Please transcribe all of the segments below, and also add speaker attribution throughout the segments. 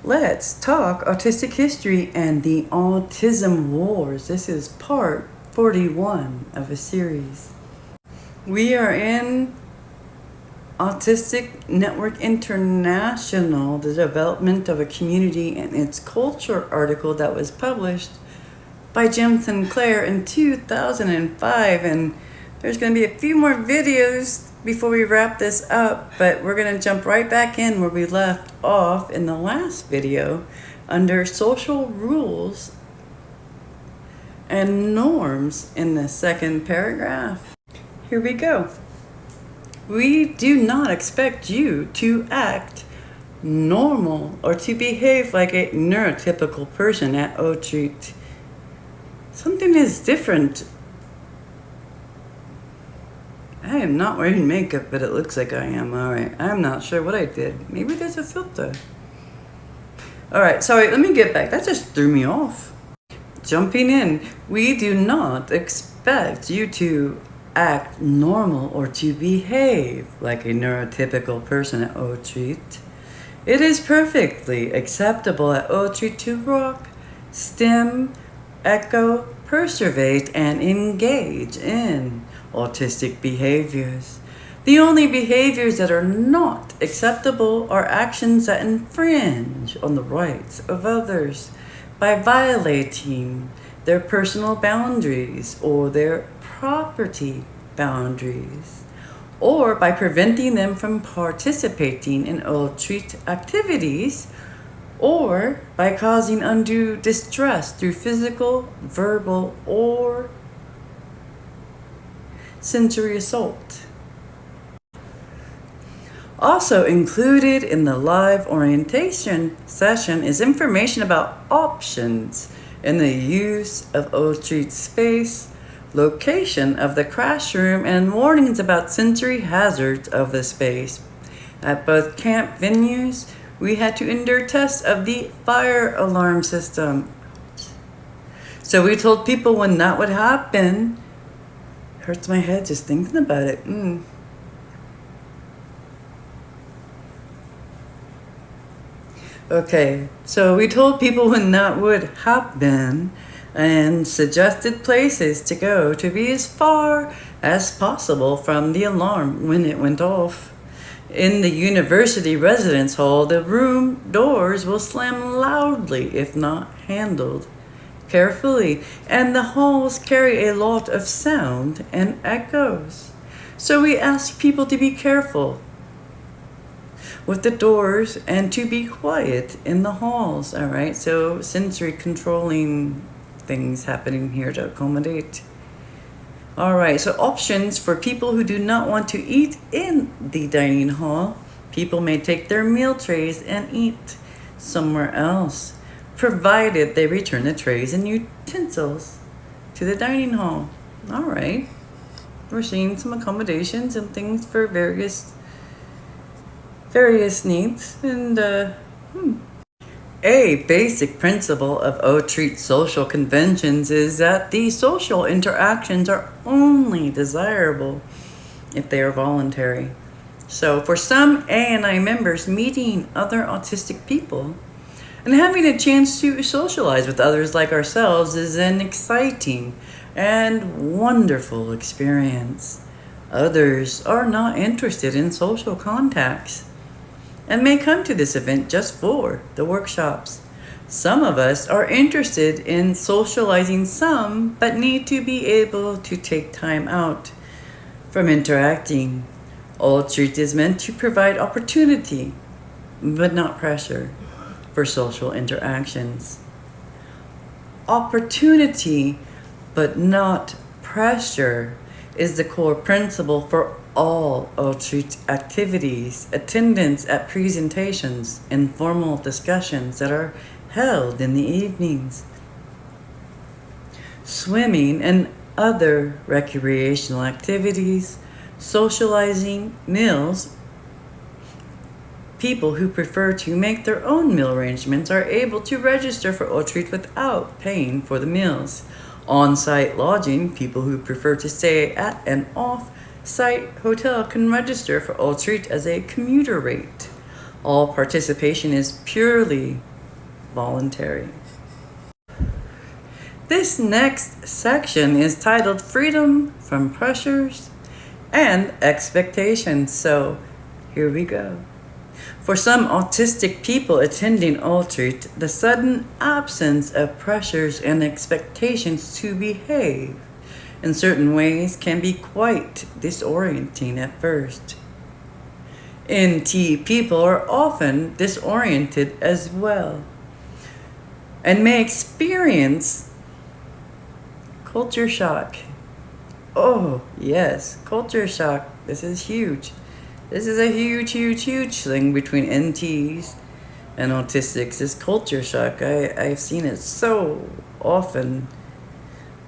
Speaker 1: Let's talk autistic history and the Autism Wars. This is part 41 of a series. We are in Autistic Network International, the development of a community and its culture article that was published by Jim Sinclair in 2005. And there's going to be a few more videos before we wrap this up, but we're going to jump right back in where we left off in the last video under social rules and norms in the second paragraph. Here we go. We do not expect you to act normal or to behave like a neurotypical person at Autistic. Something is different. I am not wearing makeup, but it looks like I am. Alright, I'm not sure what I did. Maybe there's a filter. Alright, sorry, let me get back. That just threw me off. Jumping in, we do not expect you to act normal or to behave like a neurotypical person at Autistic. It is perfectly acceptable at Autistic to rock, stim, echo, perseverate, and engage in autistic behaviors. The only behaviors that are not acceptable are actions that infringe on the rights of others by violating their personal boundaries or their property boundaries, or by preventing them from participating in autistic activities, or by causing undue distress through physical, verbal, or sensory assault. Also included in the live orientation session is information about options in the use of Autistic space, location of the classroom, and warnings about sensory hazards of the space. At both camp venues, we had to endure tests of the fire alarm system. So we told people when that would happen. Hurts my head just thinking about it. Okay, so we told people when that would happen and suggested places to go to be as far as possible from the alarm when it went off. In the university residence hall, the room doors will slam loudly if not handled carefully, and the halls carry a lot of sound and echoes. So we ask people to be careful with the doors and to be quiet in the halls. All right, so sensory controlling things happening here to accommodate. All right, so options for people who do not want to eat in the dining hall. People may take their meal trays and eat somewhere else, provided they return the trays and utensils to the dining hall. All right, we're seeing some accommodations and things for various needs. And a basic principle of Autistic social conventions is that the social interactions are only desirable if they are voluntary. So for some ANI members, meeting other autistic people and having a chance to socialize with others like ourselves is an exciting and wonderful experience. Others are not interested in social contacts and may come to this event just for the workshops. Some of us are interested in socializing some, but need to be able to take time out from interacting. Autistic is meant to provide opportunity, but not pressure, for social interactions. Opportunity, but not pressure, is the core principle for all Autistic activities. Attendance at presentations, informal discussions that are held in the evenings, swimming and other recreational activities, socializing, meals. People who prefer to make their own meal arrangements are able to register for Autistic without paying for the meals. On-site lodging, people who prefer to stay at an off-site hotel can register for Autistic as a commuter rate. All participation is purely voluntary. This next section is titled Freedom from Pressures and Expectations. So here we go. For some autistic people attending Altreat, the sudden absence of pressures and expectations to behave in certain ways can be quite disorienting at first. NT people are often disoriented as well and may experience culture shock. Oh, yes, culture shock. This is huge. This is a huge thing between NTs and autistics. This culture shock. I've seen it so often.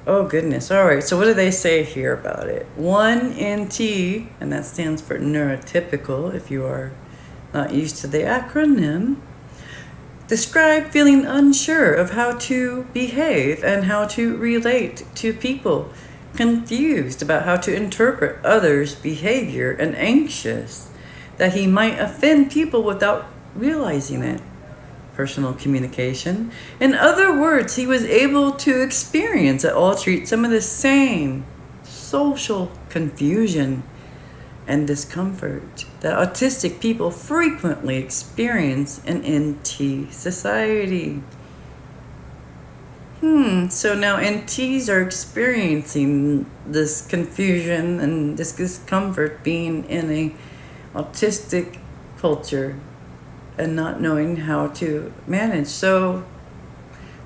Speaker 1: Oh, goodness. All right, so what do they say here about it? One NT, and that stands for neurotypical, if you are not used to the acronym, describe feeling unsure of how to behave and how to relate to people, confused about how to interpret others' behavior, and anxious that he might offend people without realizing it. Personal communication. In other words, he was able to experience at Altreat some of the same social confusion and discomfort that autistic people frequently experience in NT society. So now NTs are experiencing this confusion and this discomfort being in a autistic culture and not knowing how to manage. So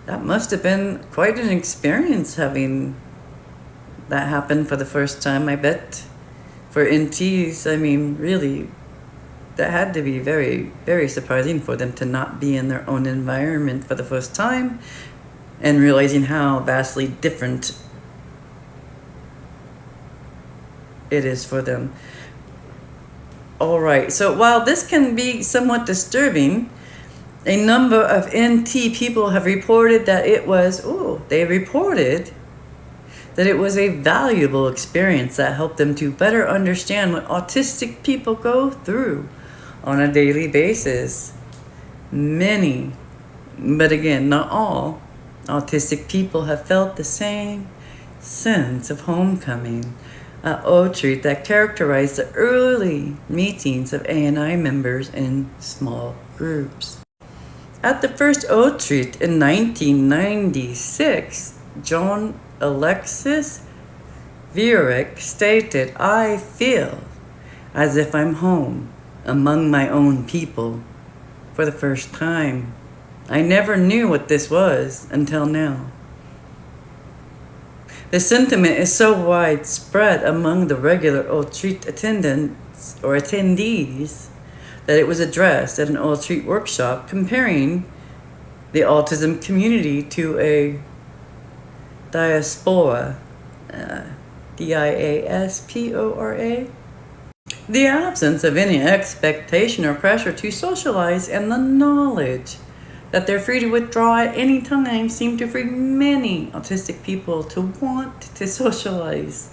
Speaker 1: that must have been quite an experience having that happen for the first time, I bet. For NTs, I mean, really, that had to be very, very surprising for them to not be in their own environment for the first time and realizing how vastly different it is for them. All right, so while this can be somewhat disturbing, a number of NT people have reported that it was a valuable experience that helped them to better understand what autistic people go through on a daily basis. Many, but again, not all, autistic people have felt the same sense of homecoming at Altreat that characterized the early meetings of ANI members in small groups. At the first Altreat in 1996, John Alexis Vierick stated, "I feel as if I'm home among my own people for the first time. I never knew what this was until now." The sentiment is so widespread among the regular Altreat attendants or attendees that it was addressed at an Altreat workshop comparing the autism community to a diaspora, diaspora. The absence of any expectation or pressure to socialize and the knowledge that they're free to withdraw at any time seem to free many autistic people to want to socialize.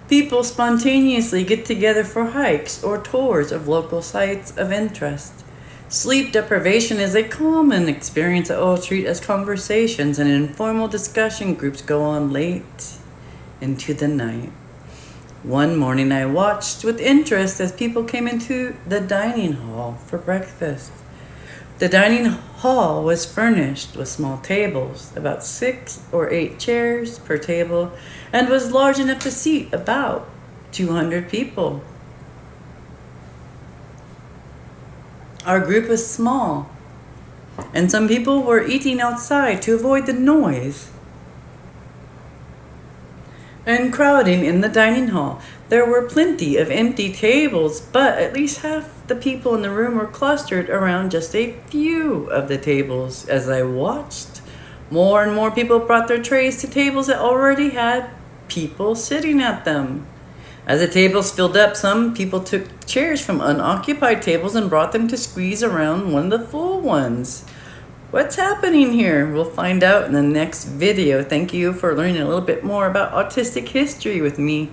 Speaker 1: People spontaneously get together for hikes or tours of local sites of interest. Sleep deprivation is a common experience at Altreat as conversations and informal discussion groups go on late into the night. One morning I watched with interest as people came into the dining hall for breakfast. The dining hall was furnished with small tables, about 6 or 8 chairs per table, and was large enough to seat about 200 people. Our group was small, and some people were eating outside to avoid the noise and crowding in the dining hall. There were plenty of empty tables, but at least half the people in the room were clustered around just a few of the tables. As I watched, more and more people brought their trays to tables that already had people sitting at them. As the tables filled up, some people took chairs from unoccupied tables and brought them to squeeze around one of the full ones. What's happening here? We'll find out in the next video. Thank you for learning a little bit more about autistic history with me.